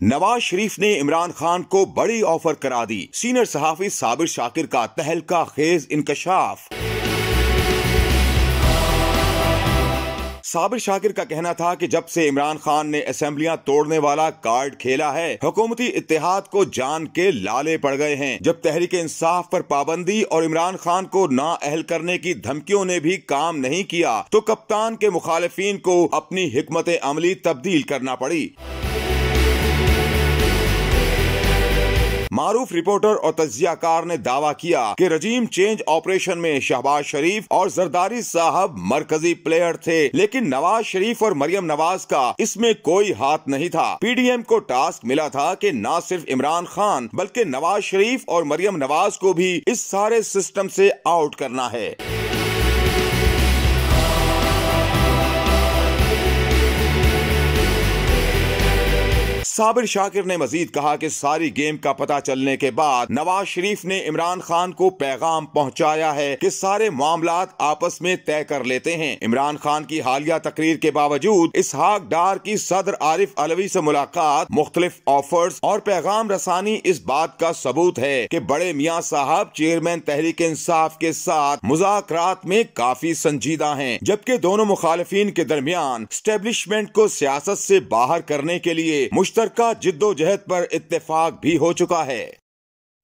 नवाज शरीफ ने इमरान खान को बड़ी ऑफर करा दी। सीनियर सहाफी साबिर शाकिर का तहलका खेज इंकशाफ। साबिर शाकिर का कहना था कि जब से इमरान खान ने असेंबलियां तोड़ने वाला कार्ड खेला है, हुकूमती इत्तेहाद को जान के लाले पड़ गए हैं। जब तहरीक इंसाफ पर पाबंदी और इमरान खान को नाअहल करने की धमकियों ने भी काम नहीं किया, तो कप्तान के मुखालिफिन को अपनी हिकमत अमली तब्दील करना पड़ी। मारूफ रिपोर्टर और तज्जियाकार ने दावा किया कि रजीम चेंज ऑपरेशन में शहबाज शरीफ और जरदारी साहब मरकजी प्लेयर थे, लेकिन नवाज शरीफ और मरियम नवाज का इसमें कोई हाथ नहीं था। पीडीएम को टास्क मिला था कि न सिर्फ इमरान खान बल्कि नवाज शरीफ और मरियम नवाज को भी इस सारे सिस्टम से आउट करना है। साबिर शाकिर ने मजीद कहा कि सारी गेम का पता चलने के बाद नवाज शरीफ ने इमरान खान को पैगाम पहुंचाया है कि सारे मामलात आपस में तय कर लेते हैं। इमरान खान की हालिया तकरीर के बावजूद इसहाक डार की सदर आरिफ अलवी से मुलाकात, मुख्तलिफ ऑफर्स और पैगाम रसानी इस बात का सबूत है कि बड़े मियाँ साहब चेयरमैन तहरीक इंसाफ के साथ मुज़ाकरात में काफी संजीदा हैं, जबकि दोनों मुखालिफिन के दरमियान स्टेब्लिशमेंट को सियासत से बाहर करने के लिए मुश्तरका जिद्दोजहद पर इत्तेफाक भी हो चुका है।